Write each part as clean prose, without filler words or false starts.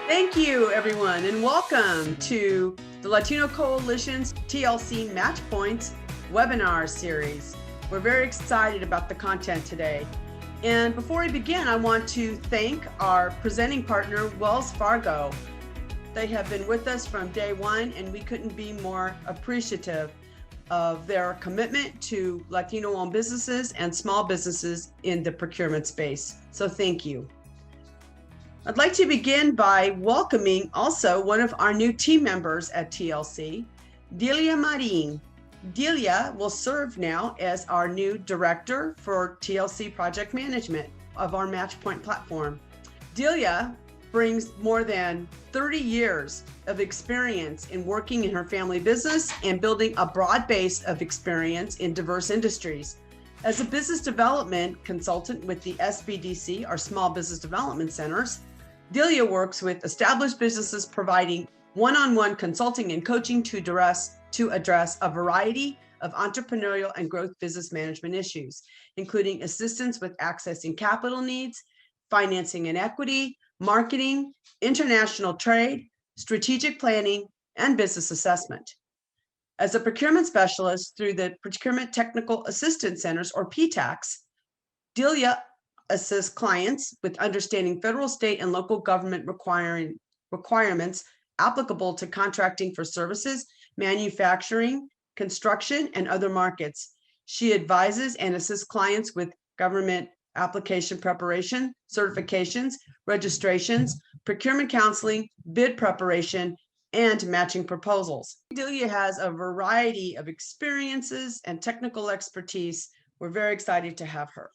Thank you, everyone, and welcome to the Latino Coalition's TLC MatchPoints webinar series. We're very excited about the content today. And before we begin, I want to thank our presenting partner, Wells Fargo. They have been with us from day one, and we couldn't be more appreciative of their commitment to Latino-owned businesses and small businesses in the procurement space. So thank you. I'd like to begin by welcoming also one of our new team members at TLC, Delia Marin. Delia will serve now as our new director for TLC project management of our MatchPoint platform. Delia brings more than 30 years of experience in working in her family business and building a broad base of experience in diverse industries. As a business development consultant with the SBDC, our Small Business Development Centers, Delia works with established businesses providing one-on-one consulting and coaching to address a variety of entrepreneurial and growth business management issues, including assistance with accessing capital needs, financing and equity, marketing, international trade, strategic planning, and business assessment. As a procurement specialist through the Procurement Technical Assistance Centers, or PTACs, Delia assists clients with understanding federal, state, and local government requirements applicable to contracting for services, manufacturing, construction, and other markets. She advises and assists clients with government application preparation, certifications, registrations, procurement counseling, bid preparation, and matching proposals. Delia has a variety of experiences and technical expertise. We're very excited to have her.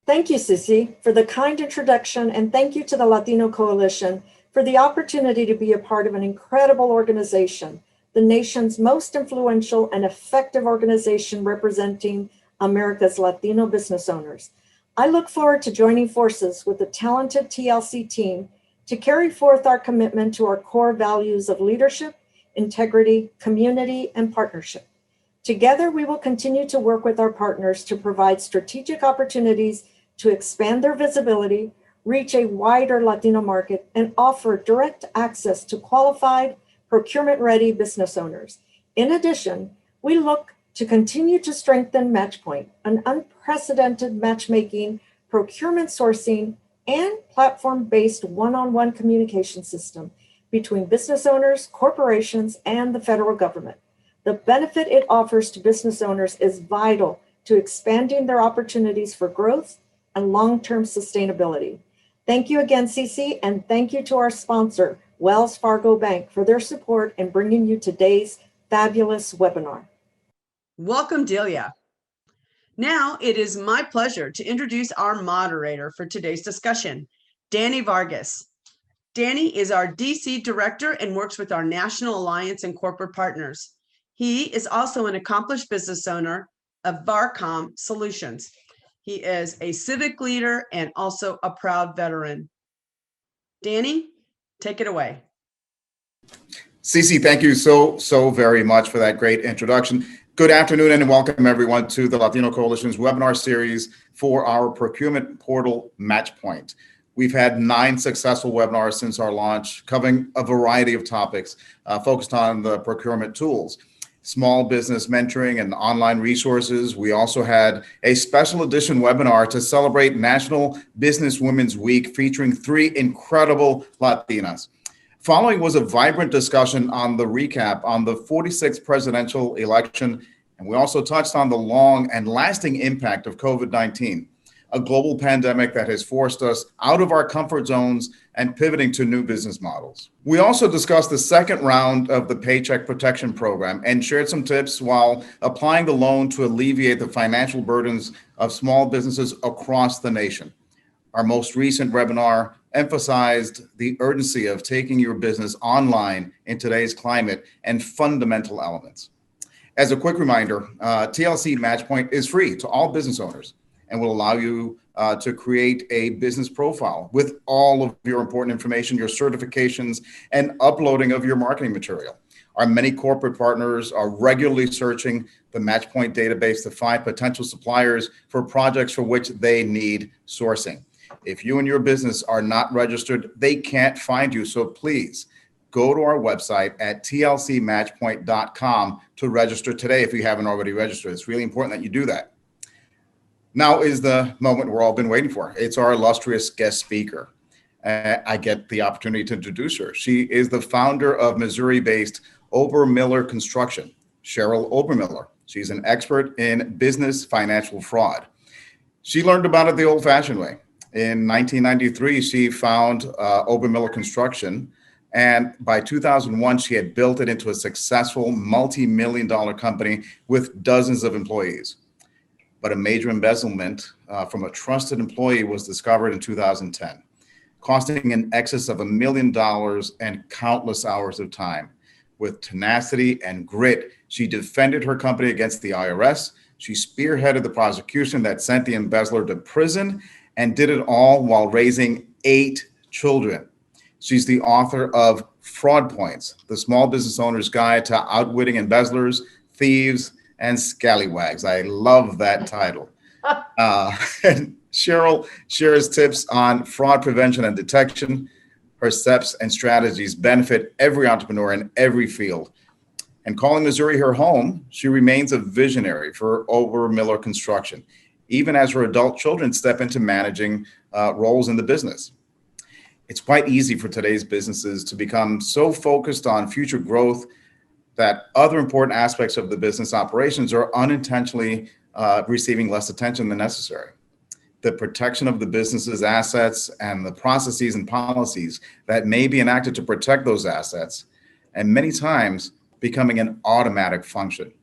Thank you, Sissy, for the kind introduction, and thank you to the Latino Coalition for the opportunity to be a part of an incredible organization, the nation's most influential and effective organization representing America's Latino business owners. I look forward to joining forces with the talented TLC team to carry forth our commitment to our core values of leadership, integrity, community, and partnership. Together, we will continue to work with our partners to provide strategic opportunities to expand their visibility, reach a wider Latino market, and offer direct access to qualified, procurement-ready business owners. In addition, we look to continue to strengthen MatchPoint, an unprecedented matchmaking, procurement sourcing, and platform-based one-on-one communication system between business owners, corporations, and the federal government. The benefit it offers to business owners is vital to expanding their opportunities for growth and long-term sustainability. Thank you again, Cece, and thank you to our sponsor, Wells Fargo Bank, for their support in bringing you today's fabulous webinar. Welcome, Delia. Now it is my pleasure to introduce our moderator for today's discussion, Danny Vargas. Danny is our DC director and works with our National Alliance and corporate partners. He is also an accomplished business owner of Varcom Solutions. He is a civic leader and also a proud veteran. Danny, take it away. Cece, thank you so very much for that great introduction. Good afternoon and welcome everyone to the Latino Coalition's webinar series for our procurement portal MatchPoint. We've had 9 successful webinars since our launch, covering a variety of topics focused on the procurement tools, small business mentoring, and online resources. We also had a special edition webinar to celebrate National Business Women's Week featuring 3 incredible Latinas. Following was a vibrant discussion on the recap on the 46th presidential election, and we also touched on the long and lasting impact of COVID-19, a global pandemic that has forced us out of our comfort zones and pivoting to new business models. We also discussed the second round of the Paycheck Protection Program and shared some tips while applying the loan to alleviate the financial burdens of small businesses across the nation. Our most recent webinar emphasized the urgency of taking your business online in today's climate and fundamental elements. As a quick reminder, TLC MatchPoint is free to all business owners and will allow you to create a business profile with all of your important information, your certifications, and uploading of your marketing material. Our many corporate partners are regularly searching the MatchPoint database to find potential suppliers for projects for which they need sourcing. If you and your business are not registered, they can't find you. So please go to our website at tlcmatchpoint.com to register today if you haven't already registered. It's really important that you do that. Now is the moment we're all been waiting for. It's our illustrious guest speaker. I get the opportunity to introduce her. She is the founder of Missouri-based Obermiller Construction, Cheryl Obermiller. She's an expert in business financial fraud. She learned about it the old-fashioned way. In 1993, she found Obermiller Construction, and by 2001, she had built it into a successful multi-million-dollar company with dozens of employees. But a major embezzlement from a trusted employee was discovered in 2010, costing in excess of $1 million and countless hours of time. With tenacity and grit, she defended her company against the IRS. She spearheaded the prosecution that sent the embezzler to prison and did it all while raising 8 children. She's the author of FraudPoints, the Small Business Owner's Guide to Outwitting Embezzlers, Thieves, and Scallywags. I love that title. And Cheryl shares tips on fraud prevention and detection. Her steps and strategies benefit every entrepreneur in every field. And calling Missouri her home, she remains a visionary for Obermiller Construction, even as her adult children step into managing roles in the business. It's quite easy for today's businesses to become so focused on future growth that other important aspects of the business operations are unintentionally receiving less attention than necessary. The protection of the business's assets and the processes and policies that may be enacted to protect those assets, and many times becoming an automatic function,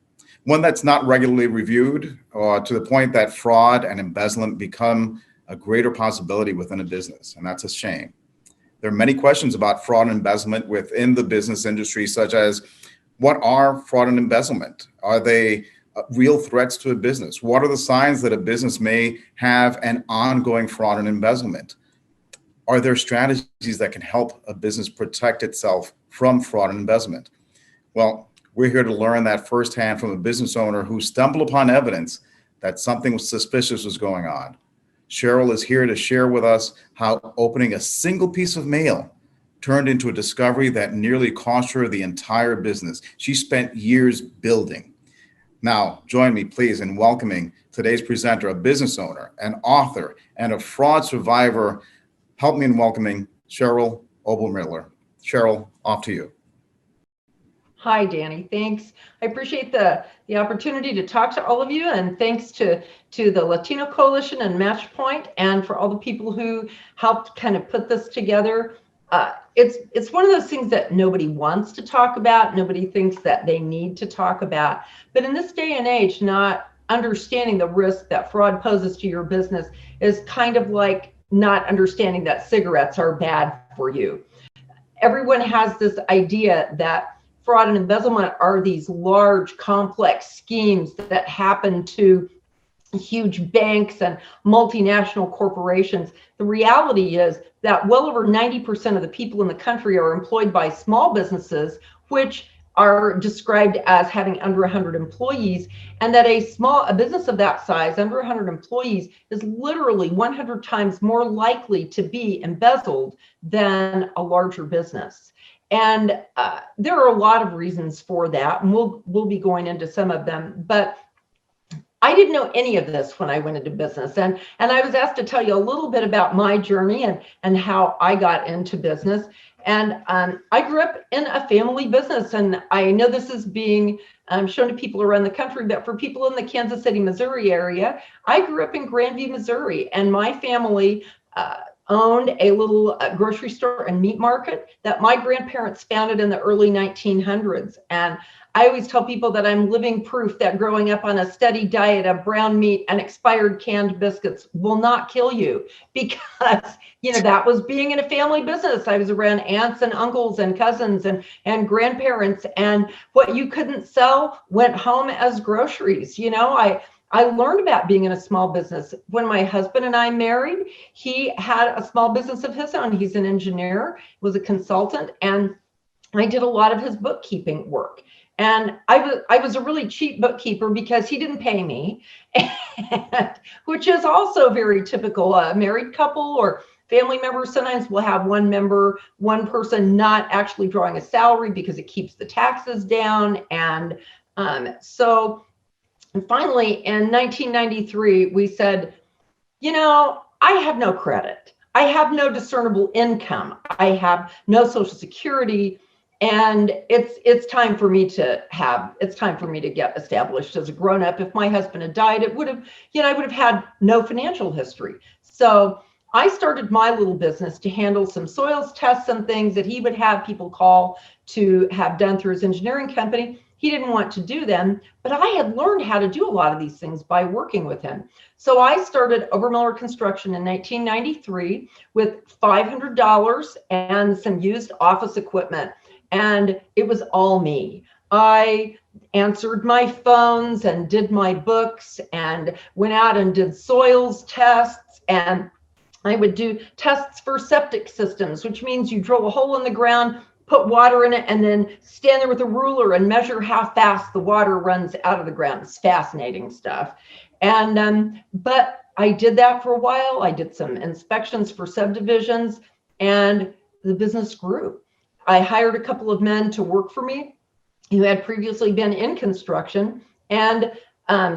one that's not regularly reviewed, or to the point that fraud and embezzlement become a greater possibility within a business, and that's a shame. There are many questions about fraud and embezzlement within the business industry, such as, what are fraud and embezzlement? Are they real threats to a business? What are the signs that a business may have an ongoing fraud and embezzlement? Are there strategies that can help a business protect itself from fraud and embezzlement? Well, we're here to learn that firsthand from a business owner who stumbled upon evidence that something suspicious was going on. Cheryl is here to share with us how opening a single piece of mail turned into a discovery that nearly cost her the entire business she spent years building. Now, join me, please, in welcoming today's presenter, a business owner, an author, and a fraud survivor. Help me in welcoming Cheryl Obermiller. Cheryl, off to you. Hi, Danny. Thanks. I appreciate the opportunity to talk to all of you, and thanks to the Latino Coalition and MatchPoint, and for all the people who helped kind of put this together. It's one of those things that nobody wants to talk about. Nobody thinks that they need to talk about. But in this day and age, not understanding the risk that fraud poses to your business is kind of like not understanding that cigarettes are bad for you. Everyone has this idea that fraud and embezzlement are these large, complex schemes that happen to huge banks and multinational corporations. The reality is that well over 90% of the people in the country are employed by small businesses, which are described as having under 100 employees, and that a business of that size, under 100 employees, is literally 100 times more likely to be embezzled than a larger business. And there are a lot of reasons for that, and we'll be going into some of them. But I didn't know any of this when I went into business, and I was asked to tell you a little bit about my journey and how I got into business. And I grew up in a family business, and I know this is being shown to people around the country, but for people in the Kansas City, Missouri area, I grew up in Grandview, Missouri, and my family owned a little grocery store and meat market that my grandparents founded in the early 1900s. And I always tell people that I'm living proof that growing up on a steady diet of brown meat and expired canned biscuits will not kill you, because, that was being in a family business. I was around aunts and uncles and cousins and grandparents, and what you couldn't sell went home as groceries. I learned about being in a small business. When my husband and I married, he had a small business of his own. He's an engineer, was a consultant, and I did a lot of his bookkeeping work. And I was a really cheap bookkeeper because he didn't pay me, and, which is also very typical. A married couple or family members sometimes will have one person not actually drawing a salary because it keeps the taxes down. And so finally in 1993, we said, I have no credit. I have no discernible income. I have no Social Security. And it's time for me to get established as a grown-up. If my husband had died, I would have had no financial history. So I started my little business to handle some soils tests and things that he would have people call to have done through his engineering company. He didn't want to do them, but I had learned how to do a lot of these things by working with him. So I started Obermiller Construction in 1993 with $500 and some used office equipment. And it was all me. I answered my phones and did my books and went out and did soils tests, and I would do tests for septic systems, which means you drill a hole in the ground, put water in it, and then stand there with a ruler and measure how fast the water runs out of the ground. It's fascinating stuff. And but I did that for a while. I did some inspections for subdivisions, and the business grew. I hired a couple of men to work for me who had previously been in construction, and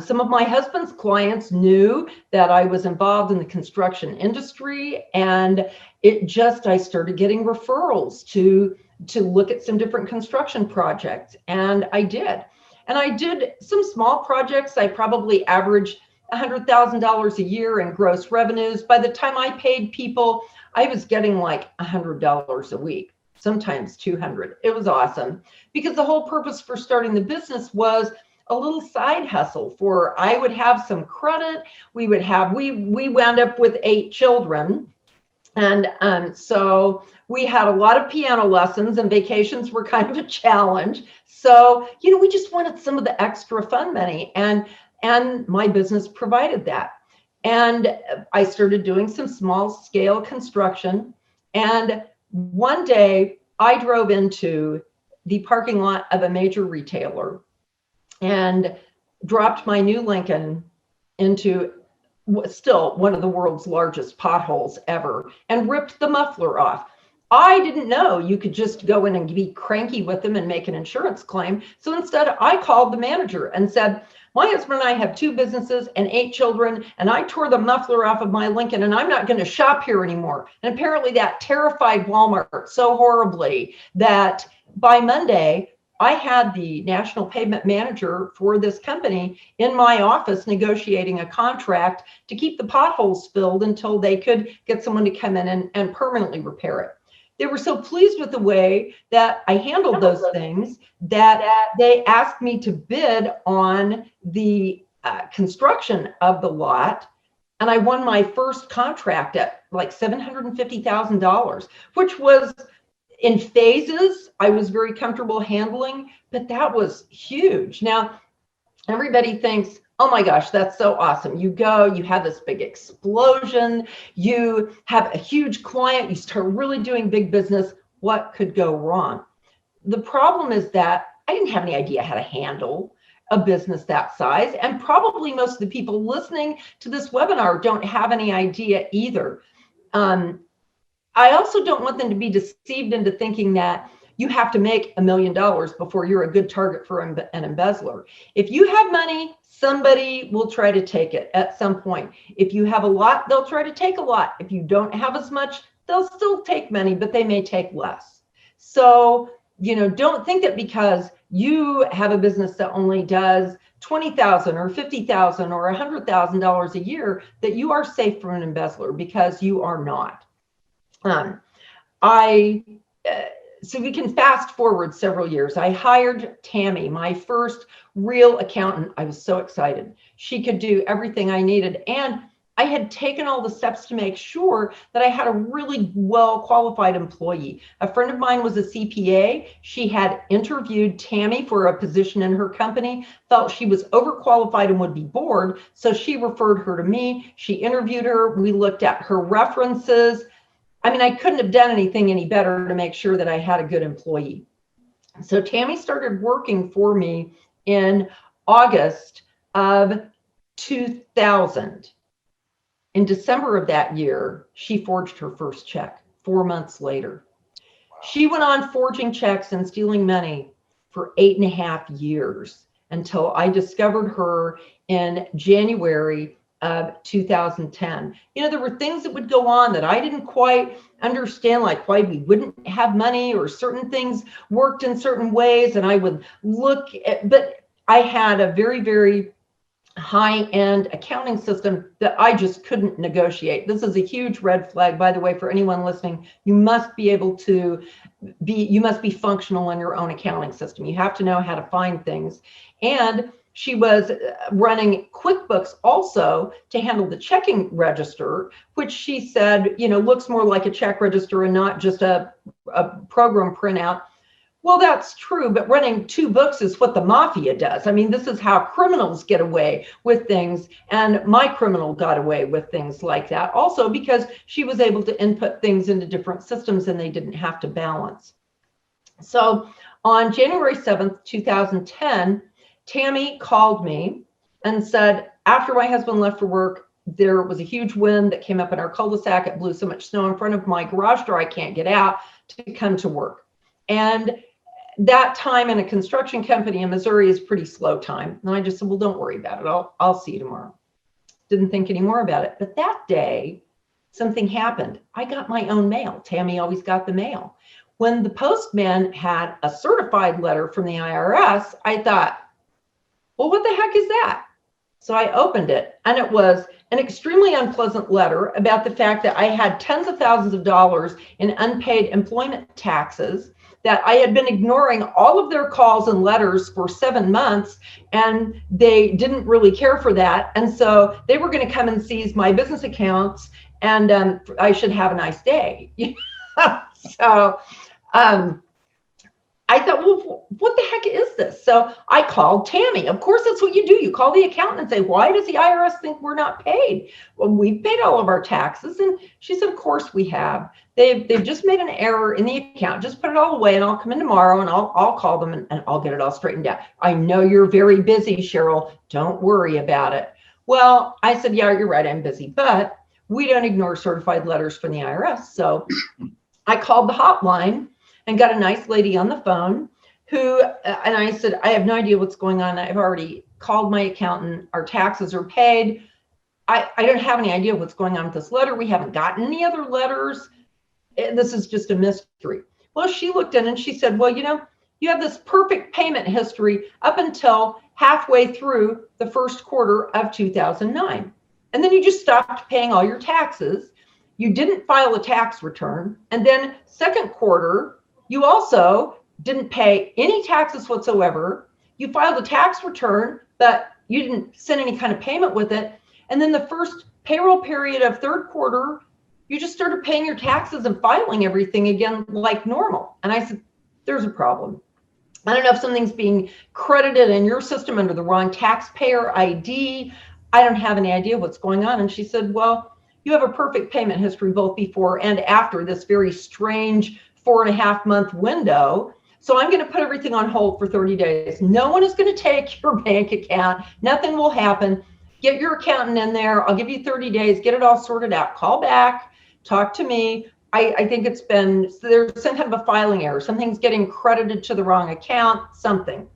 some of my husband's clients knew that I was involved in the construction industry, and I started getting referrals to look at some different construction projects, and I did. And I did some small projects. I probably averaged $100,000 a year in gross revenues. By the time I paid people, I was getting like $100 a week, sometimes 200. It was awesome because the whole purpose for starting the business was a little side hustle for, I would have some credit. We wound up with 8 children. And so we had a lot of piano lessons, and vacations were kind of a challenge. So, we just wanted some of the extra fun money, and my business provided that. And I started doing some small scale construction. And one day I drove into the parking lot of a major retailer and dropped my new Lincoln into still one of the world's largest potholes ever and ripped the muffler off. I didn't know you could just go in and be cranky with them and make an insurance claim. So instead, I called the manager and said, my husband and I have 2 businesses and 8 children, and I tore the muffler off of my Lincoln, and I'm not going to shop here anymore. And apparently that terrified Walmart so horribly that by Monday, I had the national pavement manager for this company in my office negotiating a contract to keep the potholes filled until they could get someone to come in and permanently repair it. They were so pleased with the way that I handled those things that they asked me to bid on the construction of the lot. And I won my first contract at like $750,000, which was in phases. I was very comfortable handling, but that was huge. Now, everybody thinks, oh my gosh, that's so awesome. You go, you have this big explosion, you have a huge client, you start really doing big business. What could go wrong? The problem is that I didn't have any idea how to handle a business that size. And probably most of the people listening to this webinar don't have any idea either. I also don't want them to be deceived into thinking that you have to make $1 million before you're a good target for an embezzler. If you have money, somebody will try to take it at some point. If you have a lot, they'll try to take a lot. If you don't have as much, they'll still take money, but they may take less. So, don't think that because you have a business that only does $20,000 or $50,000 or $100,000 a year that you are safe from an embezzler, because you are not. So we can fast forward several years. I hired Tammy, my first real accountant. I was so excited. She could do everything I needed. And I had taken all the steps to make sure that I had a really well-qualified employee. A friend of mine was a CPA. She had interviewed Tammy for a position in her company, felt she was overqualified and would be bored. So she referred her to me. She interviewed her. We looked at her references. I mean, I couldn't have done anything any better to make sure that I had a good employee. So Tammy started working for me in August of 2000. In December of that year, she forged her first check 4 months later. She went on forging checks and stealing money for 8.5 years until I discovered her in January of 2010. You know, there were things that would go on that I didn't quite understand, like why we wouldn't have money or certain things worked in certain ways. And I would look at, but I had a very, very high-end accounting system that I just couldn't negotiate. This is a huge red flag, by the way, for anyone listening. You must be able to you must be functional in your own accounting system. You have to know how to find things. And she was running QuickBooks also to handle the checking register, which she said, you know, looks more like a check register and not just a program printout. Well, that's true, but running 2 books is what the mafia does. I mean, this is how criminals get away with things, and my criminal got away with things like that also because she was able to input things into different systems and they didn't have to balance. So on January 7th, 2010, Tammy called me and said, after my husband left for work, there was a huge wind that came up in our cul-de-sac. It blew so much snow in front of my garage door, I can't get out to come to work. And that time in a construction company in Missouri is pretty slow time. And I just said, well, don't worry about it. I'll see you tomorrow. Didn't think any more about it. But that day, something happened. I got my own mail. Tammy always got the mail. When the postman had a certified letter from the IRS, I thought, well, what the heck is that? So I opened it, and it was an extremely unpleasant letter about the fact that I had tens of thousands of dollars in unpaid employment taxes, that I had been ignoring all of their calls and letters for 7 months, and they didn't really care for that. And so they were going to come and seize my business accounts, and I should have a nice day. So I thought, well, what the heck is this? So I called Tammy. Of course, that's what you do. You call the accountant and say, why does the IRS think we're not paid? Well, we've paid all of our taxes. And she said, of course we have. They've just made an error in the account. Just put it all away and I'll come in tomorrow and I'll call them and I'll get it all straightened out. I know you're very busy, Cheryl. Don't worry about it. Well, I said, yeah, you're right. I'm busy, but we don't ignore certified letters from the IRS. So I called the hotline and got a nice lady on the phone who, and I said, I have no idea what's going on. I've already called my accountant. Our taxes are paid. I don't have any idea what's going on with this letter. We haven't gotten any other letters. This is just a mystery. Well, she looked in and she said, well, you know, you have this perfect payment history up until halfway through the first quarter of 2009. And then you just stopped paying all your taxes. You didn't file a tax return. And then second quarter, you also didn't pay any taxes whatsoever. You filed a tax return, but you didn't send any kind of payment with it. And then the first payroll period of third quarter, you just started paying your taxes and filing everything again like normal. And I said, there's a problem. I don't know if something's being credited in your system under the wrong taxpayer ID. I don't have any idea what's going on. And she said, well, you have a perfect payment history both before and after this very strange 4.5 month window. So I'm going to put everything on hold for 30 days. No one is going to take your bank account. Nothing will happen. Get your accountant in there. I'll give you 30 days. Get it all sorted out. Call back. Talk to me. I think there's some kind of a filing error. Something's getting credited to the wrong account, something.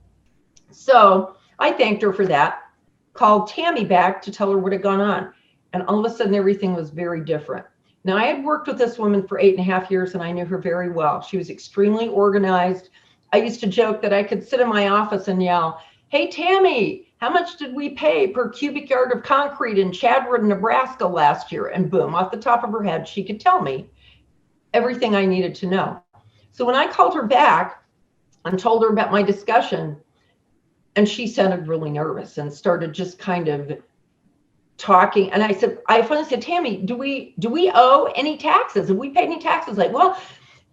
So I thanked her for that. Called Tammy back to tell her what had gone on. And all of a sudden, everything was very different. Now, I had worked with this woman for 8.5 years, and I knew her very well. She was extremely organized. I used to joke that I could sit in my office and yell, hey, Tammy, how much did we pay per cubic yard of concrete in Chadwood, Nebraska last year? And boom, off the top of her head, she could tell me everything I needed to know. So when I called her back and told her about my discussion, and she sounded really nervous and started just kind of talking. And I finally said, Tammy, do we owe any taxes? Have we paid any taxes? Like, well,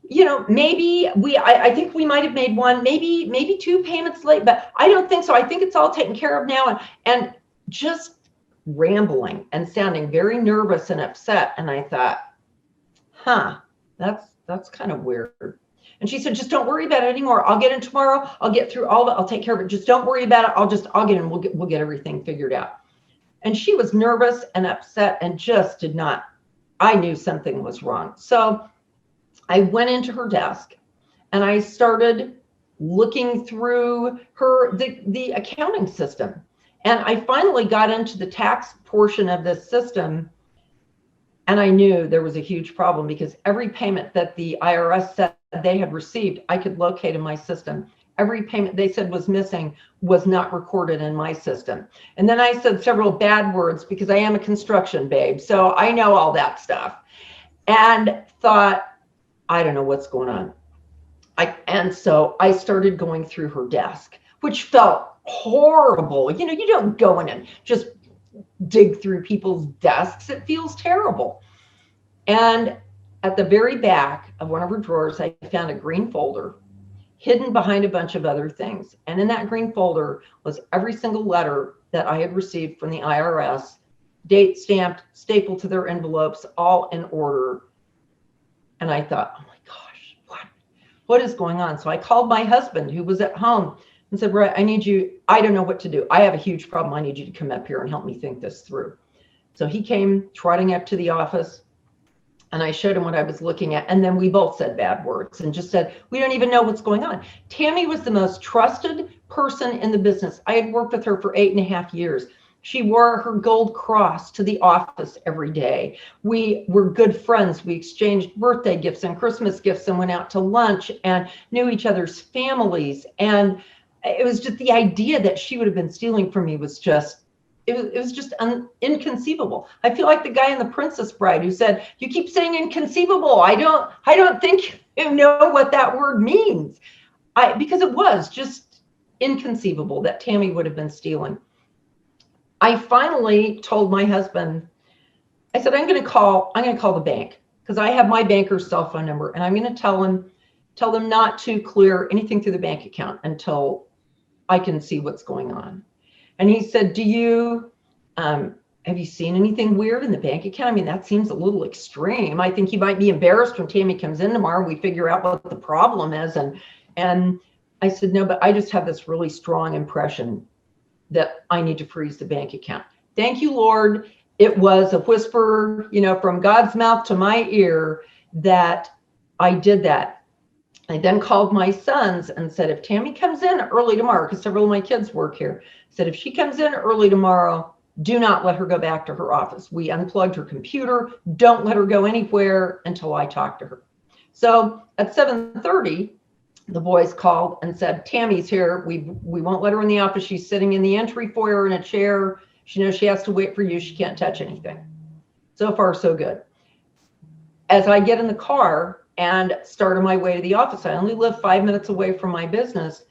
you know, maybe I think we might've made one, maybe 2 payments late, but I don't think so. I think it's all taken care of now. And just rambling and sounding very nervous and upset. And I thought, that's kind of weird. And she said, just don't worry about it anymore. I'll get in tomorrow. I'll get through all of it. I'll take care of it. Just don't worry about it. I'll get in. We'll get everything figured out. And she was nervous and upset and just did not, I knew something was wrong. So I went into her desk and I started looking through the accounting system. And I finally got into the tax portion of this system. And I knew there was a huge problem because every payment that the IRS said they had received, I could locate in my system. Every payment they said was missing was not recorded in my system. And then I said several bad words because I am a construction babe. So I know all that stuff. And thought, I don't know what's going on. And so I started going through her desk, which felt horrible. You know, you don't go in and just dig through people's desks. It feels terrible. And at the very back of one of her drawers, I found a green folder hidden behind a bunch of other things. And in that green folder was every single letter that I had received from the IRS, date stamped, stapled to their envelopes, all in order. And I thought, oh my gosh, what is going on? So I called my husband, who was at home, and said, Roy, I need you, I don't know what to do. I have a huge problem. I need you to come up here and help me think this through. So he came trotting up to the office and I showed him what I was looking at. And then we both said bad words and just said, we don't even know what's going on. Tammy was the most trusted person in the business. I had worked with her for 8.5 years. She wore her gold cross to the office every day. We were good friends. We exchanged birthday gifts and Christmas gifts and went out to lunch and knew each other's families. And it was just the idea that she would have been stealing from me was just, it was just inconceivable. I feel like the guy in The Princess Bride who said, you keep saying inconceivable. I don't think you know what that word means. Because it was just inconceivable that Tammy would have been stealing. I finally told my husband, I said, I'm going to call the bank because I have my banker's cell phone number and I'm going to tell them not to clear anything through the bank account until I can see what's going on. And he said, have you seen anything weird in the bank account? I mean, that seems a little extreme. I think you might be embarrassed when Tammy comes in tomorrow. We figure out what the problem is. And I said, no, but I just have this really strong impression that I need to freeze the bank account. Thank you, Lord. It was a whisper, from God's mouth to my ear that I did that. I then called my sons and said, if Tammy comes in early tomorrow, because several of my kids work here, said, if she comes in early tomorrow, do not let her go back to her office. We unplugged her computer. Don't let her go anywhere until I talk to her. So at 7:30, the boys called and said, Tammy's here. We won't let her in the office. She's sitting in the entry foyer in a chair. She knows she has to wait for you. She can't touch anything. So far, so good. As I get in the car and start on my way to the office, I only live 5 minutes away from my business.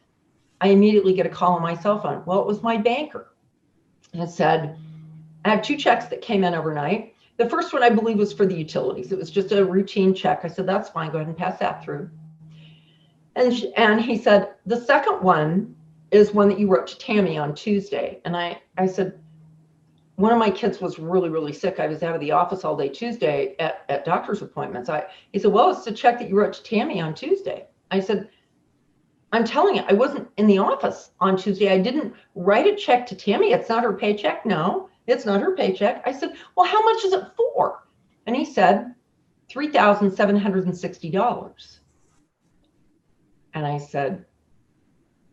I immediately get a call on my cell phone. Well, it was my banker. And it said, I have 2 checks that came in overnight. The first one, I believe, was for the utilities. It was just a routine check. I said, that's fine. Go ahead and pass that through. And he said, the second one is one that you wrote to Tammy on Tuesday. And I said, one of my kids was really, really sick. I was out of the office all day Tuesday at doctor's appointments. He said, well, it's the check that you wrote to Tammy on Tuesday. I said, I'm telling you, I wasn't in the office on Tuesday. I didn't write a check to Tammy. It's not her paycheck. No, it's not her paycheck. I said, well, how much is it for? And he said, $3,760. And I said,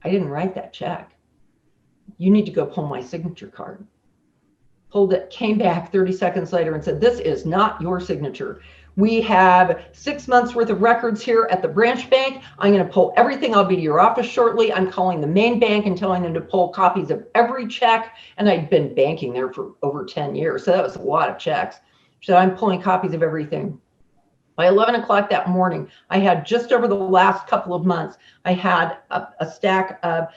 I didn't write that check. You need to go pull my signature card. Pulled it, came back 30 seconds later and said, this is not your signature. We have 6 months worth of records here at the branch bank. I'm going to pull everything. I'll be to your office shortly. I'm calling the main bank and telling them to pull copies of every check. And I'd been banking there for over 10 years. So that was a lot of checks. So I'm pulling copies of everything. By 11 o'clock that morning, I had just over the last couple of months, I had a stack of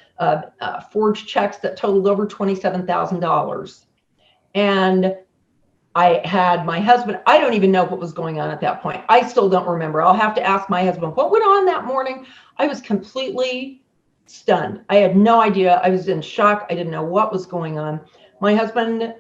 forged checks that totaled over $27,000. And I had my husband, I don't even know what was going on at that point. I still don't remember. I'll have to ask my husband, what went on that morning? I was completely stunned. I had no idea. I was in shock. I didn't know what was going on. My husband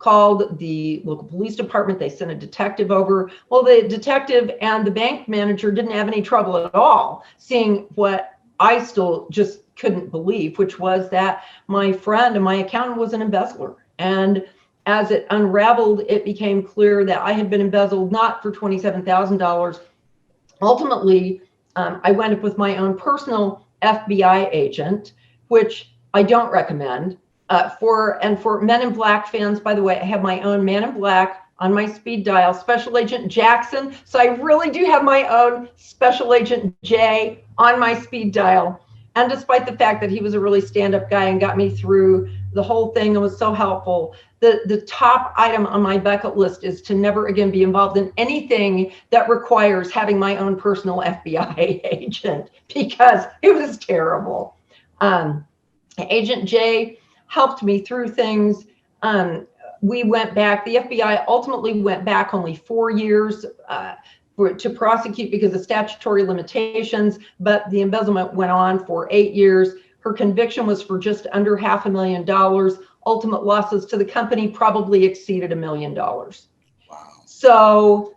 called the local police department. They sent a detective over. Well, the detective and the bank manager didn't have any trouble at all seeing what I still just couldn't believe, which was that my friend and my accountant was an embezzler. And as it unraveled, it became clear that I had been embezzled not for $27,000. Ultimately, I wound up with my own personal FBI agent, which I don't recommend. For Men in Black fans, by the way, I have my own Man in Black on my speed dial, Special Agent Jackson. So I really do have my own Special Agent J on my speed dial. And despite the fact that he was a really stand-up guy and got me through the whole thing and was so helpful, the top item on my bucket list is to never again be involved in anything that requires having my own personal FBI agent, because it was terrible. Agent J helped me through things. We went back, the FBI ultimately went back only 4 years to prosecute because of statutory limitations, but the embezzlement went on for 8 years. Her conviction was for just under $500,000. Ultimate losses to the company probably exceeded $1 million. Wow. So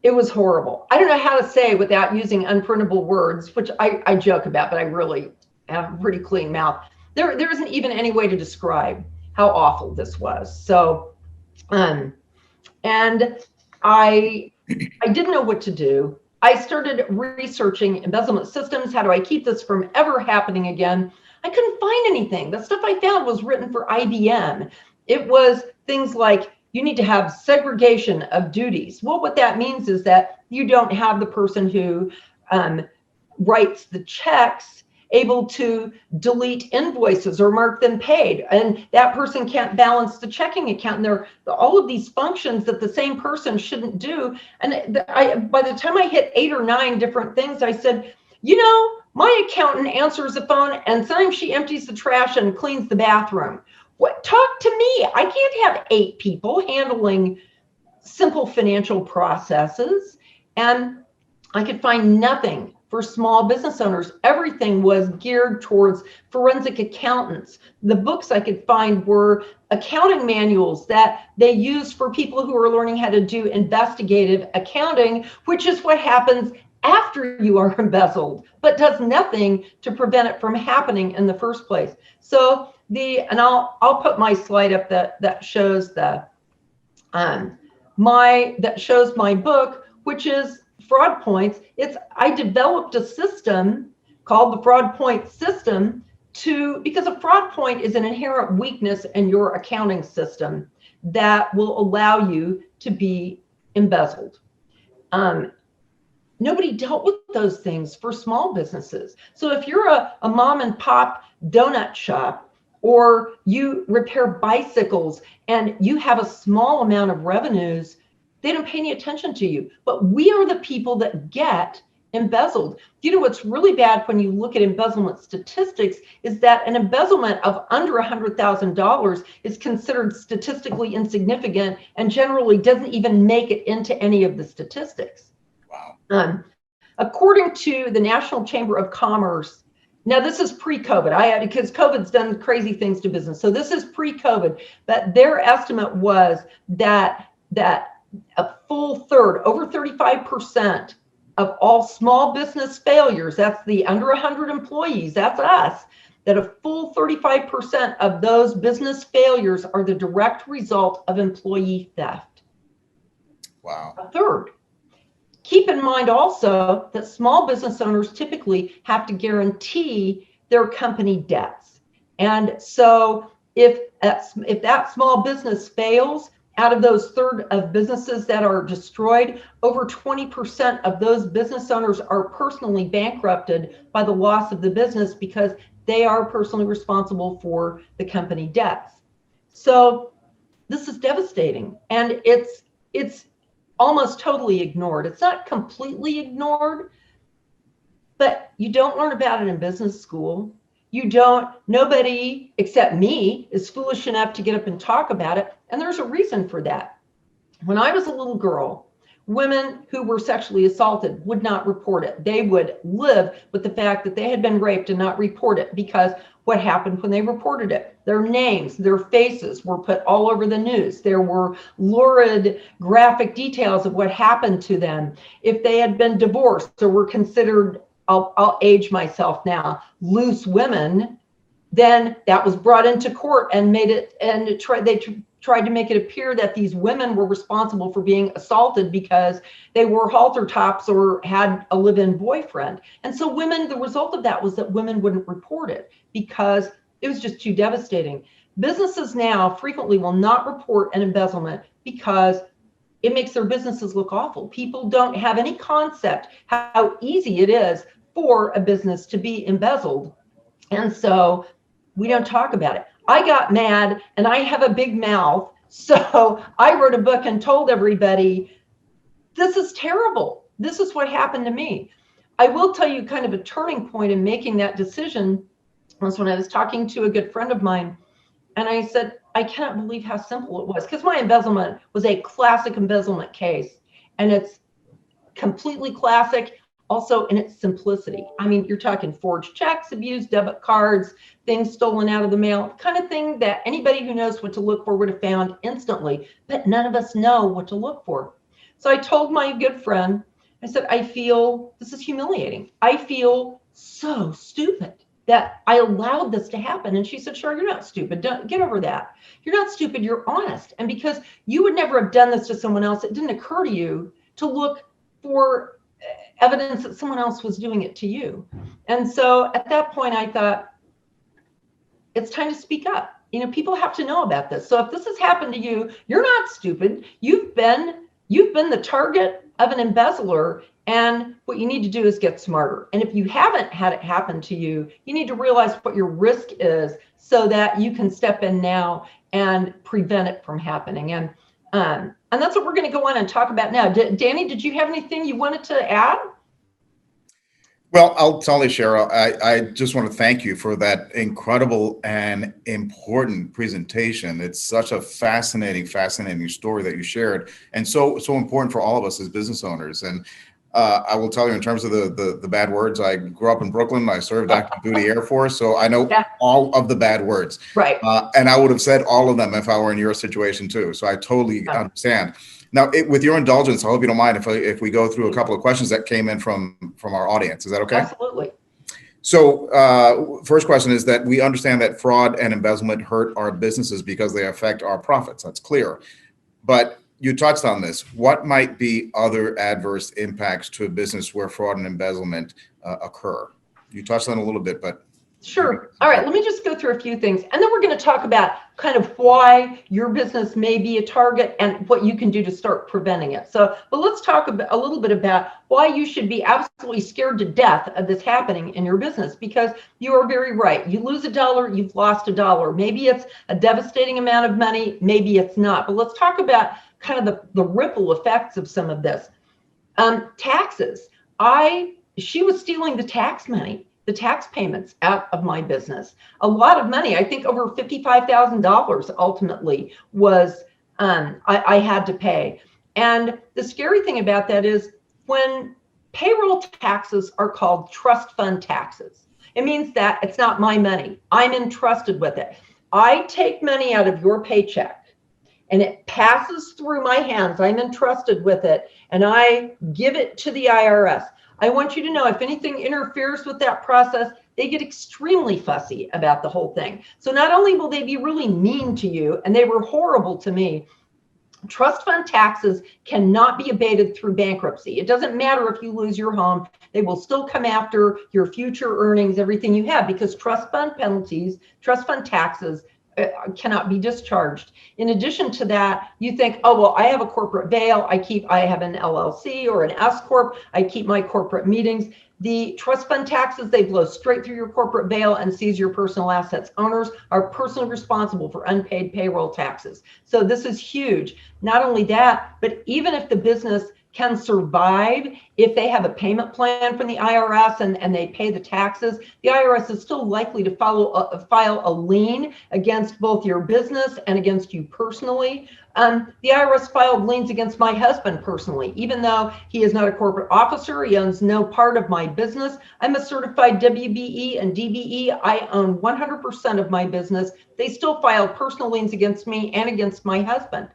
it was horrible. I don't know how to say without using unprintable words, which I joke about, but I really have a pretty clean mouth. There isn't even any way to describe how awful this was. So, and I didn't know what to do. I started researching embezzlement systems. How do I keep this from ever happening again? I couldn't find anything. The stuff I found was written for IBM. It was things like, you need to have segregation of duties. Well, what that means is that you don't have the person who writes the checks able to delete invoices or mark them paid, and that person can't balance the checking account. And there are all of these functions that the same person shouldn't do. And by the time I hit 8 or 9 different things, I said, you know, my accountant answers the phone and sometimes she empties the trash and cleans the bathroom. What? Talk to me. I can't have 8 people handling simple financial processes. And I could find nothing for small business owners. Everything was geared towards forensic accountants. The books I could find were accounting manuals that they used for people who are learning how to do investigative accounting, which is what happens after you are embezzled, but does nothing to prevent it from happening in the first place. So I'll put my slide up that shows my book, which is FraudPoints. I developed a system called the FraudPoint system because a fraud point is an inherent weakness in your accounting system that will allow you to be embezzled. Nobody dealt with those things for small businesses. So if you're a mom and pop donut shop, or you repair bicycles and you have a small amount of revenues, they don't pay any attention to you. But we are the people that get embezzled. You know what's really bad when you look at embezzlement statistics is that an embezzlement of under $100,000 is considered statistically insignificant and generally doesn't even make it into any of the statistics. Wow. According to the National Chamber of Commerce, now this is pre-COVID, because COVID's done crazy things to business. So this is pre-COVID, but their estimate was that a full third, over 35% of all small business failures, that's the under 100 employees, that's us, that a full 35% of those business failures are the direct result of employee theft. Wow. A third. Keep in mind also that small business owners typically have to guarantee their company debts. And so if that small business fails, out of those third of businesses that are destroyed, over 20% of those business owners are personally bankrupted by the loss of the business because they are personally responsible for the company debts. So this is devastating, and it's almost totally ignored. It's not completely ignored, but you don't learn about it in business school. Nobody except me is foolish enough to get up and talk about it. And there's a reason for that. When I was a little girl, women who were sexually assaulted would not report it. They would live with the fact that they had been raped and not report it, because what happened when they reported it. Their names, their faces were put all over the news. There were lurid graphic details of what happened to them. If they had been divorced or were considered, I'll age myself now, loose women, then that was brought into court and made it, and they tried to make it appear that these women were responsible for being assaulted because they wore halter tops or had a live-in boyfriend. And so women, the result of that was that women wouldn't report it because it was just too devastating. Businesses now frequently will not report an embezzlement because it makes their businesses look awful. People don't have any concept how easy it is for a business to be embezzled. And so we don't talk about it. I got mad, and I have a big mouth. So I wrote a book and told everybody, this is terrible. This is what happened to me. I will tell you kind of a turning point in making that decision was when I was talking to a good friend of mine. And I said, I cannot believe how simple it was, because my embezzlement was a classic embezzlement case. And it's completely classic. Also in its simplicity. I mean, you're talking forged checks, abused debit cards, things stolen out of the mail, kind of thing that anybody who knows what to look for would have found instantly, but none of us know what to look for. So I told my good friend, I said, I feel this is humiliating. I feel so stupid that I allowed this to happen. And she said, Cheryl, you're not stupid. Don't get over that. You're not stupid. You're honest. And because you would never have done this to someone else, it didn't occur to you to look for evidence that someone else was doing it to you. And so at that point, I thought, it's time to speak up. You know, people have to know about this. So if this has happened to you, you're not stupid. You've been the target of an embezzler. And what you need to do is get smarter. And if you haven't had it happen to you, you need to realize what your risk is so that you can step in now and prevent it from happening. And that's what we're going to go on and talk about now. Danny, did you have anything you wanted to add? Well, I'll tell you, Cheryl, I just want to thank you for that incredible and important presentation. It's such a fascinating story that you shared, and so important for all of us as business owners. And I will tell you, in terms of the bad words, I grew up in Brooklyn. I served active duty Air Force, so I know all of the bad words. Right. And I would have said all of them if I were in your situation too. So I totally understand. Now, with your indulgence, I hope you don't mind if we go through a couple of questions that came in from our audience. Is that okay? Absolutely. So first question is that we understand that fraud and embezzlement hurt our businesses because they affect our profits. That's clear. But you touched on this. What might be other adverse impacts to a business where fraud and embezzlement occur? You touched on it a little bit, but. Sure. All right. Let me just go through a few things. And then we're going to talk about kind of why your business may be a target and what you can do to start preventing it. But let's talk a little bit about why you should be absolutely scared to death of this happening in your business, because you are very right. You lose $1, you've lost $1. Maybe it's a devastating amount of money. Maybe it's not. But let's talk about kind of the ripple effects of some of this. Taxes. She was stealing the tax money, the tax payments out of my business. A lot of money, I think over $55,000 ultimately was I had to pay. And the scary thing about that is when payroll taxes are called trust fund taxes, it means that it's not my money. I'm entrusted with it. I take money out of your paycheck and it passes through my hands. I'm entrusted with it and I give it to the IRS. I want you to know if anything interferes with that process, they get extremely fussy about the whole thing. So not only will they be really mean to you, and they were horrible to me, trust fund taxes cannot be abated through bankruptcy. It doesn't matter if you lose your home, they will still come after your future earnings, everything you have, because trust fund penalties, trust fund taxes cannot be discharged. In addition to that, you think, oh, well, I have a corporate veil. I have an LLC or an S Corp. I keep my corporate meetings. The trust fund taxes, they blow straight through your corporate veil and seize your personal assets. Owners are personally responsible for unpaid payroll taxes. So this is huge. Not only that, but even if the business can survive if they have a payment plan from the IRS and they pay the taxes. The IRS is still likely to file a lien against both your business and against you personally. The IRS filed liens against my husband personally, even though he is not a corporate officer. He owns no part of my business. I'm a certified WBE and DBE. I own 100% of my business. They still filed personal liens against me and against my husband,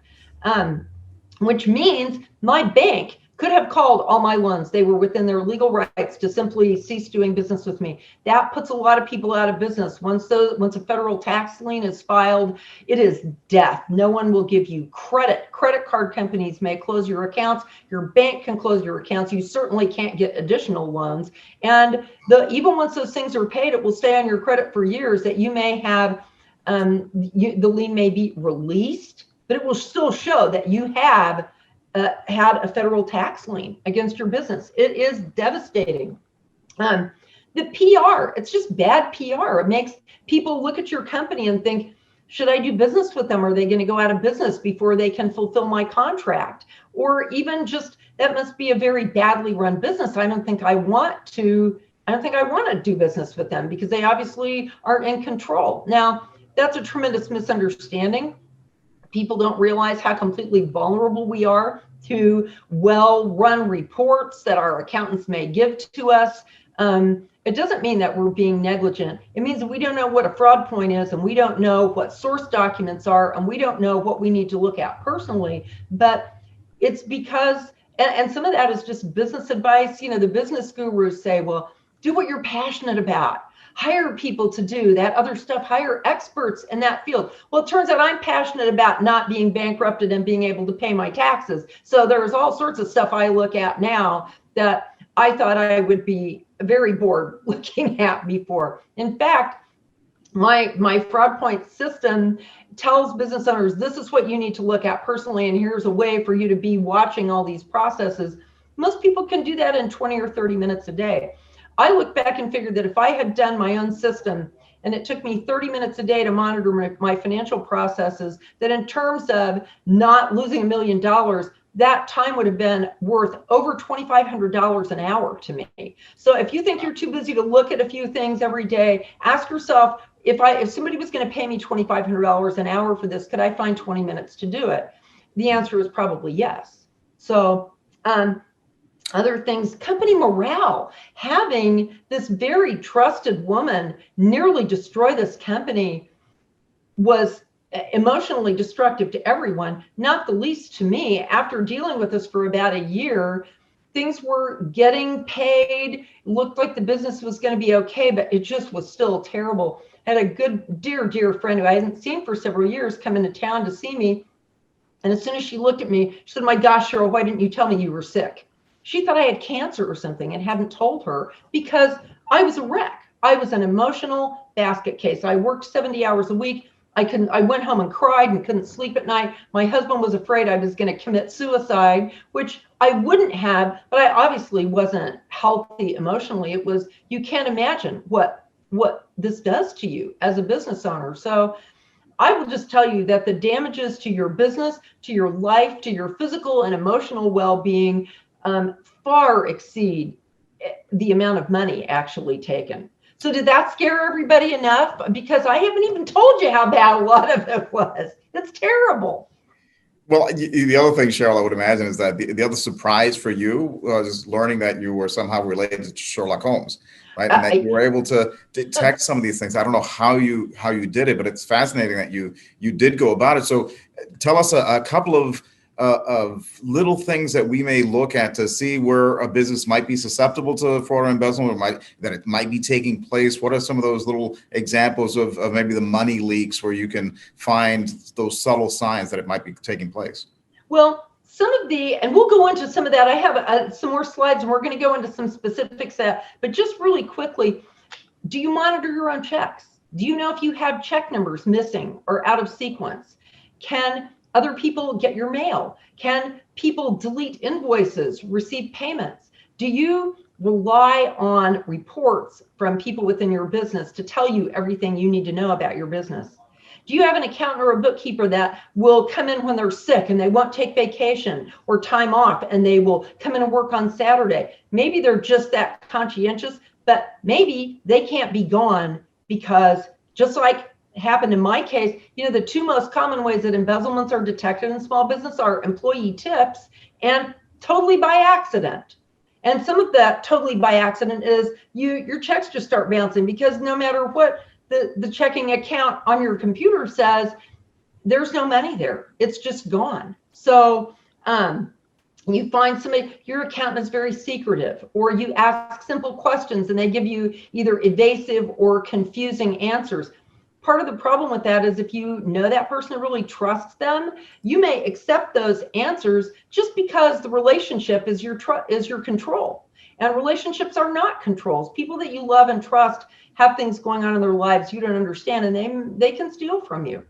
which means my bank could have called all my loans. They were within their legal rights to simply cease doing business with me. That puts a lot of people out of business. Once a federal tax lien is filed, it is death. No one will give you credit. Credit card companies may close your accounts. Your bank can close your accounts. You certainly can't get additional loans. And even once those things are paid, it will stay on your credit for years that you may have, the lien may be released, but it will still show that you have had a federal tax lien against your business. It is devastating. The PR, it's just bad PR. It makes people look at your company and think, should I do business with them? Are they going to go out of business before they can fulfill my contract? Or even just, that must be a very badly run business. I don't think I want to do business with them because they obviously aren't in control. Now, that's a tremendous misunderstanding. People don't realize how completely vulnerable we are to well-run reports that our accountants may give to us. It doesn't mean that we're being negligent. It means that we don't know what a fraud point is, and we don't know what source documents are, and we don't know what we need to look at personally. But it's because, and some of that is just business advice. You know, the business gurus say, well, do what you're passionate about. Hire people to do that other stuff, hire experts in that field. Well, it turns out I'm passionate about not being bankrupted and being able to pay my taxes. So there's all sorts of stuff I look at now that I thought I would be very bored looking at before. In fact, my FraudPoint system tells business owners, this is what you need to look at personally, and here's a way for you to be watching all these processes. Most people can do that in 20 or 30 minutes a day. I look back and figured that if I had done my own system and it took me 30 minutes a day to monitor my financial processes, that in terms of not losing $1 million, that time would have been worth over $2,500 an hour to me. So if you think you're too busy to look at a few things every day, ask yourself, if somebody was going to pay me $2,500 an hour for this, could I find 20 minutes to do it? The answer is probably yes. So, other things, company morale, having this very trusted woman nearly destroy this company was emotionally destructive to everyone, not the least to me. After dealing with this for about a year, things were getting paid, looked like the business was going to be okay, but it just was still terrible. I had a good, dear friend who I hadn't seen for several years come into town to see me. And as soon as she looked at me, she said, my gosh, Cheryl, why didn't you tell me you were sick? She thought I had cancer or something and hadn't told her because I was a wreck. I was an emotional basket case. I worked 70 hours a week. I went home and cried and couldn't sleep at night. My husband was afraid I was going to commit suicide, which I wouldn't have, but I obviously wasn't healthy emotionally. It was, you can't imagine what this does to you as a business owner. So I will just tell you that the damages to your business, to your life, to your physical and emotional well-being far exceed the amount of money actually taken. So did that scare everybody enough? Because I haven't even told you how bad a lot of it was. It's terrible. Well, the other thing, Cheryl, I would imagine is that the other surprise for you was learning that you were somehow related to Sherlock Holmes, right? And that you were able to detect some of these things. I don't know how you did it, but it's fascinating that you did go about it. So tell us a couple of little things that we may look at to see where a business might be susceptible to fraud or embezzlement, or that it might be taking place. What are some of those little examples of maybe the money leaks where you can find those subtle signs that it might be taking place? Well, and we'll go into some of that. I have some more slides and we're going to go into some specifics, but just really quickly, do you monitor your own checks? Do you know if you have check numbers missing or out of sequence? Can other people get your mail? Can people delete invoices, receive payments? Do you rely on reports from people within your business to tell you everything you need to know about your business? Do you have an accountant or a bookkeeper that will come in when they're sick and they won't take vacation or time off, and they will come in and work on Saturday? Maybe they're just that conscientious, but maybe they can't be gone, because just like happened in my case, the two most common ways that embezzlements are detected in small business are employee tips and totally by accident. And some of that totally by accident is your checks just start bouncing, because no matter what the checking account on your computer says, there's no money there. It's just gone. So you find somebody, your accountant is very secretive, or you ask simple questions and they give you either evasive or confusing answers. Part of the problem with that is if you know that person, really trusts them, you may accept those answers just because the relationship is your control. And relationships are not controls. People that you love and trust have things going on in their lives you don't understand, and they can steal from you.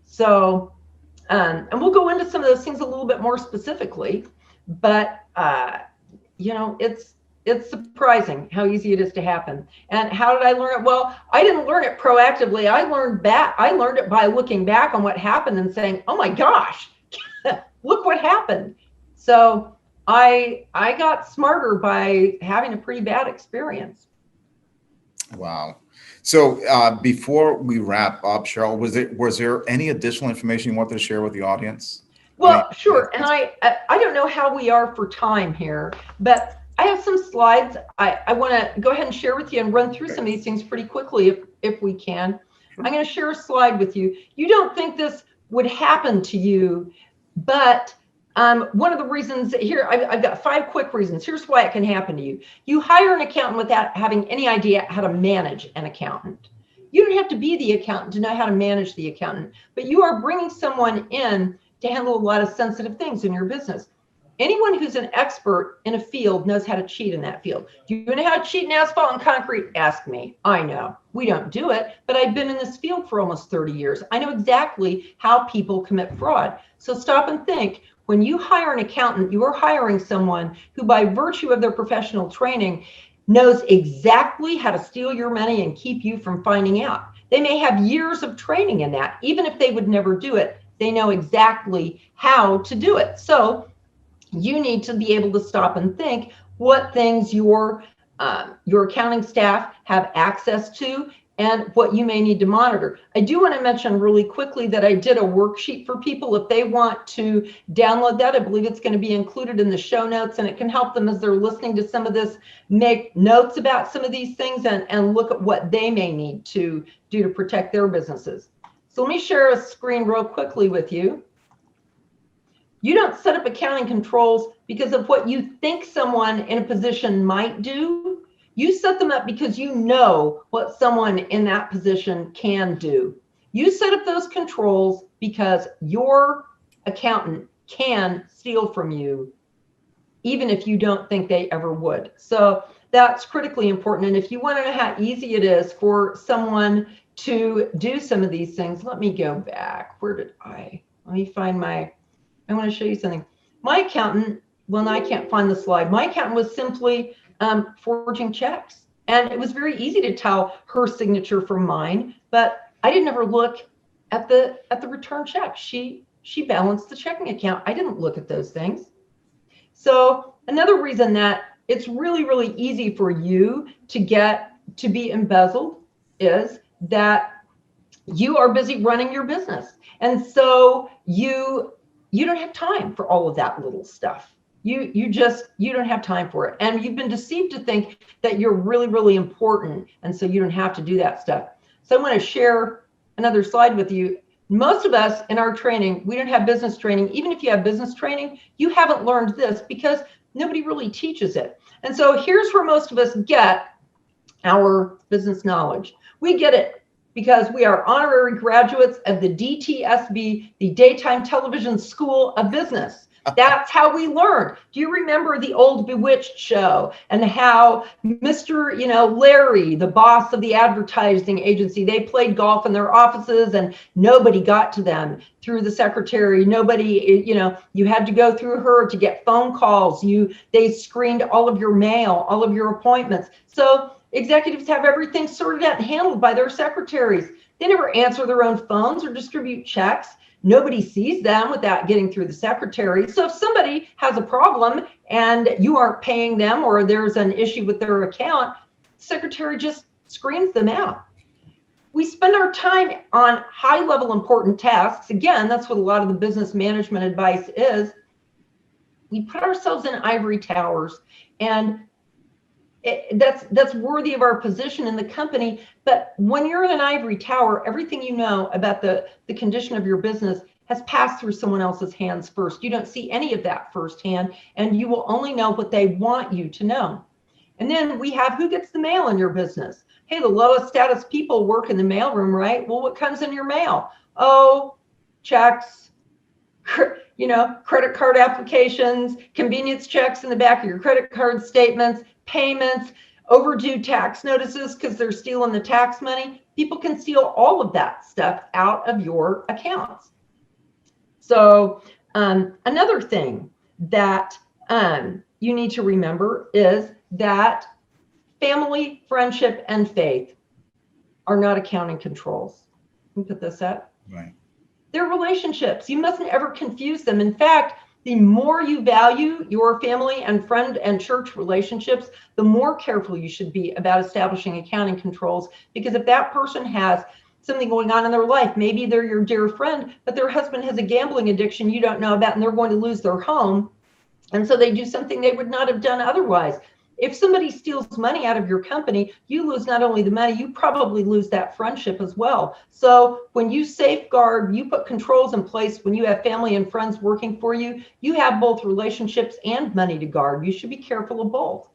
So, and we'll go into some of those things a little bit more specifically, but it's surprising how easy it is to happen. And how did I learn it? Well, I didn't learn it proactively. I learned it by looking back on what happened and saying, oh my gosh, look what happened. So I got smarter by having a pretty bad experience. Wow. So before we wrap up, Cheryl, was there any additional information you wanted to share with the audience? Well, sure. And I don't know how we are for time here, but I have some slides I want to go ahead and share with you and run through some of these things pretty quickly if we can. Sure. I'm going to share a slide with you. You don't think this would happen to you, but one of the reasons here, I've got 5 quick reasons. Here's why it can happen to you. You hire an accountant without having any idea how to manage an accountant. You don't have to be the accountant to know how to manage the accountant, but you are bringing someone in to handle a lot of sensitive things in your business. Anyone who's an expert in a field knows how to cheat in that field. Do you know how to cheat in asphalt and concrete? Ask me. I know. We don't do it, but I've been in this field for almost 30 years. I know exactly how people commit fraud. So stop and think. When you hire an accountant, you are hiring someone who, by virtue of their professional training, knows exactly how to steal your money and keep you from finding out. They may have years of training in that. Even if they would never do it, they know exactly how to do it. So you need to be able to stop and think what things your accounting staff have access to and what you may need to monitor. I do want to mention really quickly that I did a worksheet for people. If they want to download that, I believe it's going to be included in the show notes, and it can help them as they're listening to some of this, make notes about some of these things and look at what they may need to do to protect their businesses. So let me share a screen real quickly with you. You don't set up accounting controls because of what you think someone in a position might do. You set them up because you know what someone in that position can do. You set up those controls because your accountant can steal from you, even if you don't think they ever would. So that's critically important. And if you want to know how easy it is for someone to do some of these things, let me go back. Let me find I want to show you something. My accountant, well, I can't find the slide. My accountant was simply forging checks. And it was very easy to tell her signature from mine, but I didn't ever look at the return check. She balanced the checking account. I didn't look at those things. So another reason that it's really, really easy for you to be embezzled is that you are busy running your business. And so you don't have time for all of that little stuff. You don't have time for it. And you've been deceived to think that you're really, really important. And so you don't have to do that stuff. So I want to share another slide with you. Most of us in our training, we don't have business training. Even if you have business training, you haven't learned this because nobody really teaches it. And so here's where most of us get our business knowledge. We get it because we are honorary graduates of the DTSB, the Daytime Television School of Business. That's how we learn. Do you remember the old Bewitched show and how Mr. Larry, the boss of the advertising agency, they played golf in their offices and nobody got to them through the secretary. Nobody, you had to go through her to get phone calls. They screened all of your mail, all of your appointments. So executives have everything sorted out and handled by their secretaries. They never answer their own phones or distribute checks. Nobody sees them without getting through the secretary. So if somebody has a problem and you aren't paying them or there's an issue with their account, the secretary just screens them out. We spend our time on high-level important tasks. Again, that's what a lot of the business management advice is. We put ourselves in ivory towers, and that's worthy of our position in the company. But when you're in an ivory tower, everything you know about the condition of your business has passed through someone else's hands first. You don't see any of that firsthand, and you will only know what they want you to know. And then we have who gets the mail in your business. Hey, the lowest status people work in the mailroom, right? Well, what comes in your mail? Oh, checks, credit card applications, convenience checks in the back of your credit card statements, payments, overdue tax notices because they're stealing the tax money. People can steal all of that stuff out of your accounts. So another thing that you need to remember is that family, friendship, and faith are not accounting controls. Let me put this up. Right. They're relationships. You mustn't ever confuse them. In fact, the more you value your family and friend and church relationships, the more careful you should be about establishing accounting controls. Because if that person has something going on in their life, maybe they're your dear friend, but their husband has a gambling addiction you don't know about, and they're going to lose their home. And so they do something they would not have done otherwise. If somebody steals money out of your company, you lose not only the money, you probably lose that friendship as well. So when you safeguard, you put controls in place when you have family and friends working for you, you have both relationships and money to guard. You should be careful of both.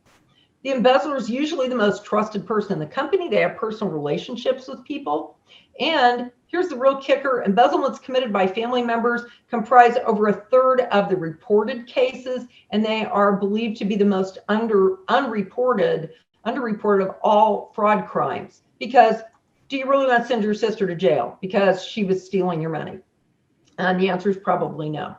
The embezzler is usually the most trusted person in the company. They have personal relationships with people. And here's the real kicker. Embezzlements committed by family members comprise over a third of the reported cases, and they are believed to be the most underreported of all fraud crimes. Because do you really want to send your sister to jail because she was stealing your money? And the answer is probably no.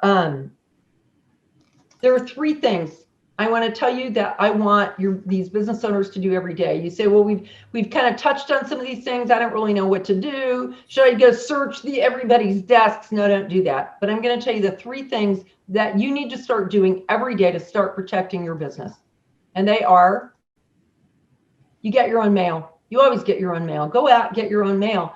There are three things I want to tell you that I want these business owners to do every day. You say, well, we've kind of touched on some of these things. I don't really know what to do. Should I go search everybody's desks? No, don't do that. But I'm going to tell you the three things that you need to start doing every day to start protecting your business. And they are, you get your own mail. You always get your own mail. Go out, get your own mail.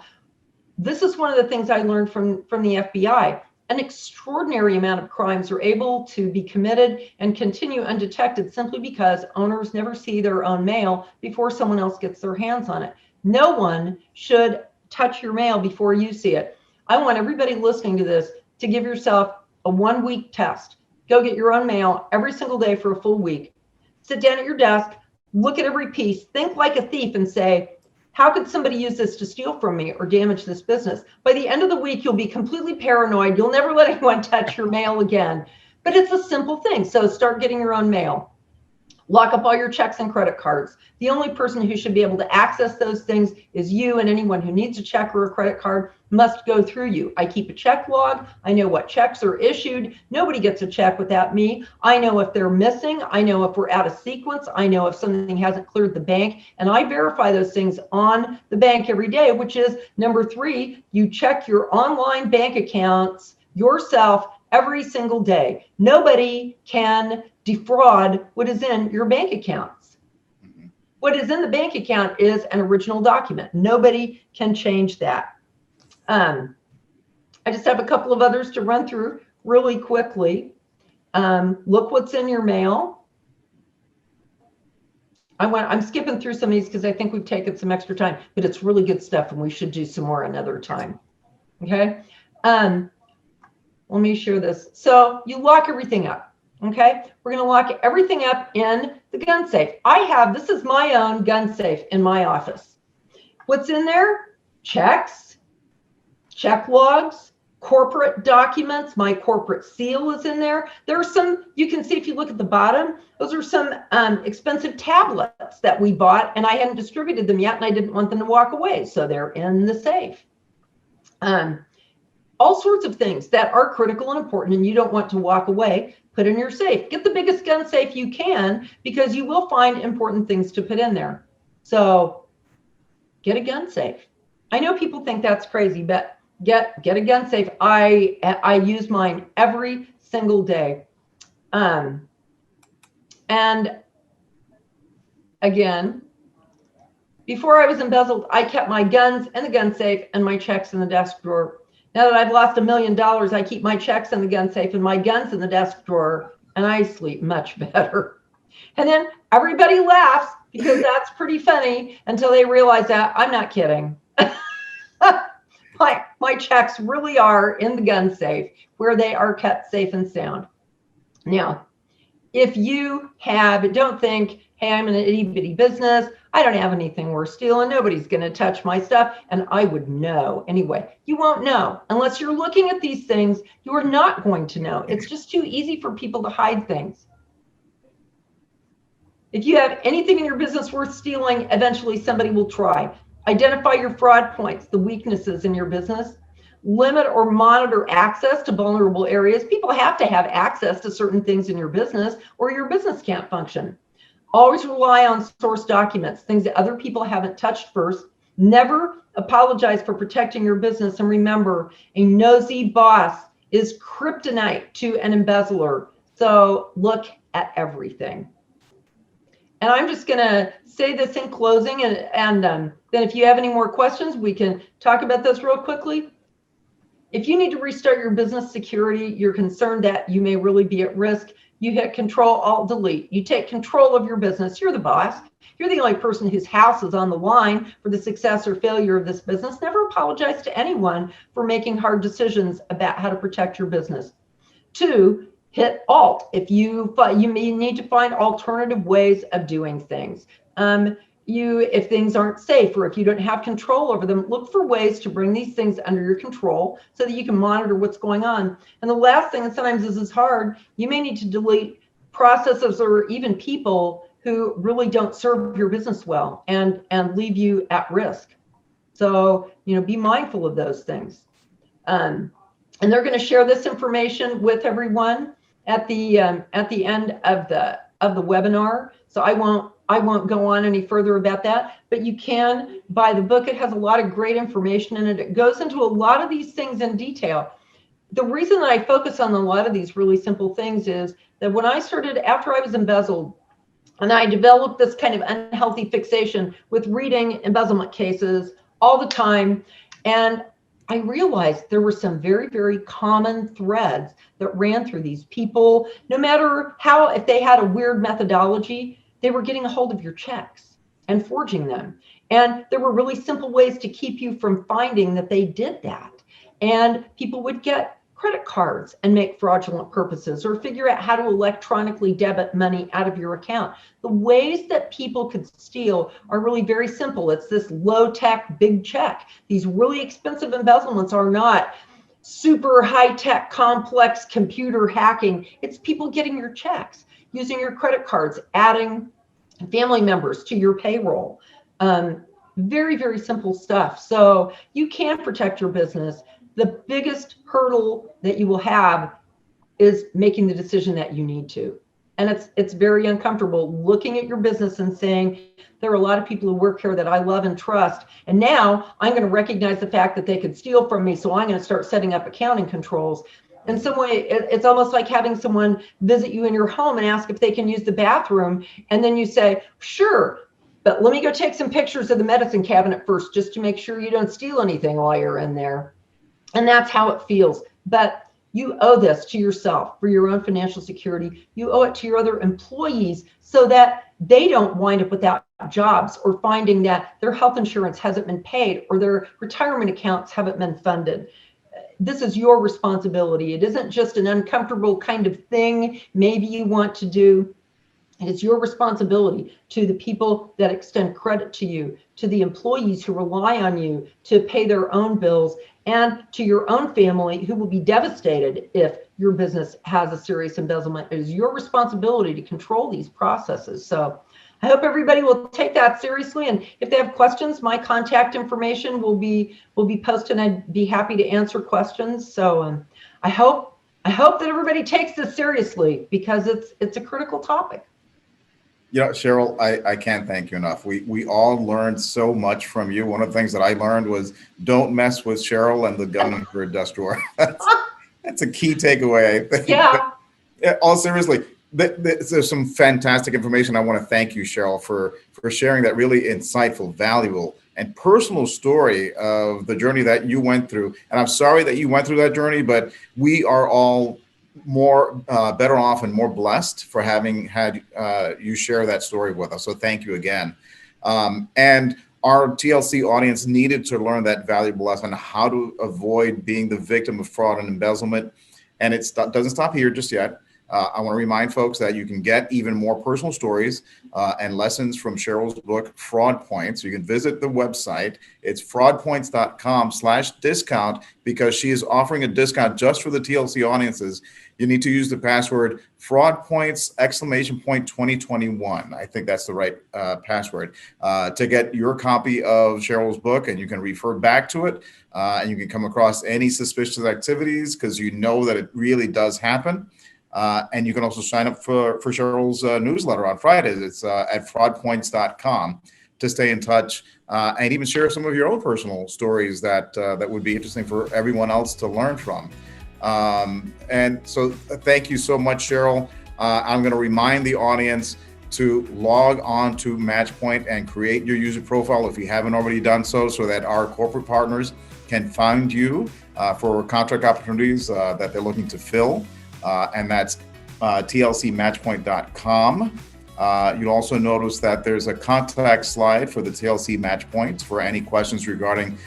This is one of the things I learned from the FBI. An extraordinary amount of crimes are able to be committed and continue undetected simply because owners never see their own mail before someone else gets their hands on it. No one should touch your mail before you see it. I want everybody listening to this to give yourself a 1-week test. Go get your own mail every single day for a full week. Sit down at your desk, look at every piece, think like a thief and say, how could somebody use this to steal from me or damage this business? By the end of the week, you'll be completely paranoid. You'll never let anyone touch your mail again. But it's a simple thing. So start getting your own mail. Lock up all your checks and credit cards. The only person who should be able to access those things is you, and anyone who needs a check or a credit card must go through you. I keep a check log. I know what checks are issued. Nobody gets a check without me. I know if they're missing. I know if we're out of sequence. I know if something hasn't cleared the bank. And I verify those things on the bank every day, which is number 3, you check your online bank accounts yourself every single day. Nobody can defraud what is in your bank accounts. What is in the bank account is an original document. Nobody can change that. I just have a couple of others to run through really quickly. Look what's in your mail. I'm skipping through some of these because I think we've taken some extra time, but it's really good stuff and we should do some more another time. Okay. Let me share this. So you lock everything up. Okay, we're going to lock everything up in the gun safe. This is my own gun safe in my office. What's in there? Checks, check logs, corporate documents. My corporate seal is in there. There are some, you can see if you look at the bottom, those are some expensive tablets that we bought and I hadn't distributed them yet and I didn't want them to walk away. So they're in the safe. All sorts of things that are critical and important and you don't want to walk away, put in your safe. Get the biggest gun safe you can because you will find important things to put in there. So get a gun safe. I know people think that's crazy, but get a gun safe. I use mine every single day. And again, before I was embezzled, I kept my guns in the gun safe and my checks in the desk drawer. Now that I've lost $1 million, I keep my checks in the gun safe and my guns in the desk drawer, and I sleep much better. And then everybody laughs because that's pretty funny until they realize that I'm not kidding. My checks really are in the gun safe where they are kept safe and sound. Now, if you don't think, hey, I'm in an itty bitty business, I don't have anything worth stealing, nobody's going to touch my stuff, and I would know anyway. You won't know unless you're looking at these things. You are not going to know. It's just too easy for people to hide things. If you have anything in your business worth stealing, eventually somebody will try. Identify your fraud points, the weaknesses in your business. Limit or monitor access to vulnerable areas. People have to have access to certain things in your business or your business can't function. Always rely on source documents, things that other people haven't touched first. Never apologize for protecting your business. And remember, a nosy boss is kryptonite to an embezzler. So look at everything. And I'm just going to say this in closing, and then if you have any more questions, we can talk about this real quickly. If you need to restart your business security, you're concerned that you may really be at risk, you hit Control-Alt-Delete. You take control of your business. You're the boss. You're the only person whose house is on the line for the success or failure of this business. Never apologize to anyone for making hard decisions about how to protect your business. 2, hit Alt if you may need to find alternative ways of doing things. If things aren't safe or if you don't have control over them, look for ways to bring these things under your control so that you can monitor what's going on. And the last thing, and sometimes this is hard, you may need to delete processes or even people who really don't serve your business well and leave you at risk. So, be mindful of those things. And they're going to share this information with everyone at the end of the webinar. So I won't go on any further about that, but you can buy the book. It has a lot of great information in it. It goes into a lot of these things in detail. The reason that I focus on a lot of these really simple things is that when I started, after I was embezzled, and I developed this kind of unhealthy fixation with reading embezzlement cases all the time, and I realized there were some very, very common threads that ran through these people. No matter how, if they had a weird methodology, they were getting a hold of your checks and forging them. And there were really simple ways to keep you from finding that they did that. And people would get credit cards and make fraudulent purposes or figure out how to electronically debit money out of your account. The ways that people could steal are really very simple. It's this low-tech, big check. These really expensive embezzlements are not super high-tech, complex computer hacking. It's people getting your checks, using your credit cards, adding family members to your payroll. Very, very simple stuff. So you can protect your business. The biggest hurdle that you will have is making the decision that you need to. And it's very uncomfortable looking at your business and saying, there are a lot of people who work here that I love and trust. And now I'm going to recognize the fact that they could steal from me. So I'm going to start setting up accounting controls. In some way, it's almost like having someone visit you in your home and ask if they can use the bathroom. And then you say, sure, but let me go take some pictures of the medicine cabinet first, just to make sure you don't steal anything while you're in there. And that's how it feels. But you owe this to yourself for your own financial security. You owe it to your other employees so that they don't wind up without jobs or finding that their health insurance hasn't been paid or their retirement accounts haven't been funded. This is your responsibility. It isn't just an uncomfortable kind of thing maybe you want to do. It is your responsibility to the people that extend credit to you, to the employees who rely on you to pay their own bills, and to your own family who will be devastated if your business has a serious embezzlement. It is your responsibility to control these processes. So I hope everybody will take that seriously. And if they have questions, my contact information will be posted, and I'd be happy to answer questions. So I hope that everybody takes this seriously because it's a critical topic. Cheryl, I can't thank you enough. We all learned so much from you. One of the things that I learned was don't mess with Cheryl and the gun in her desk drawer. That's a key takeaway, I think. Yeah. All seriously, there's some fantastic information. I want to thank you, Cheryl, for sharing that really insightful, valuable, and personal story of the journey that you went through. And I'm sorry that you went through that journey, but we are all more better off and more blessed for having had you share that story with us. So thank you again. And our TLC audience needed to learn that valuable lesson, how to avoid being the victim of fraud and embezzlement. And it doesn't stop here just yet. I want to remind folks that you can get even more personal stories and lessons from Cheryl's book, FraudPoints. You can visit the website. It's fraudpoints.com/discount because she is offering a discount just for the TLC audiences. You need to use the password FraudPoints 2021. I think that's the right password to get your copy of Cheryl's book, and you can refer back to it and you can come across any suspicious activities because you know that it really does happen. And you can also sign up for Cheryl's newsletter on Fridays. It's at fraudpoints.com to stay in touch and even share some of your own personal stories that would be interesting for everyone else to learn from. And so thank you so much, Cheryl. I'm going to remind the audience to log on to MatchPoint and create your user profile if you haven't already done so that our corporate partners can find you for contract opportunities that they're looking to fill. And that's tlcmatchpoint.com. You'll also notice that there's a contact slide for the TLC Matchpoints for any questions regarding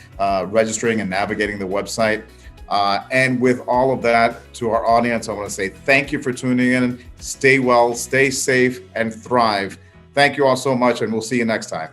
registering and navigating the website. And with all of that, to our audience, I want to say thank you for tuning in. Stay well, stay safe, and thrive. Thank you all so much, and we'll see you next time.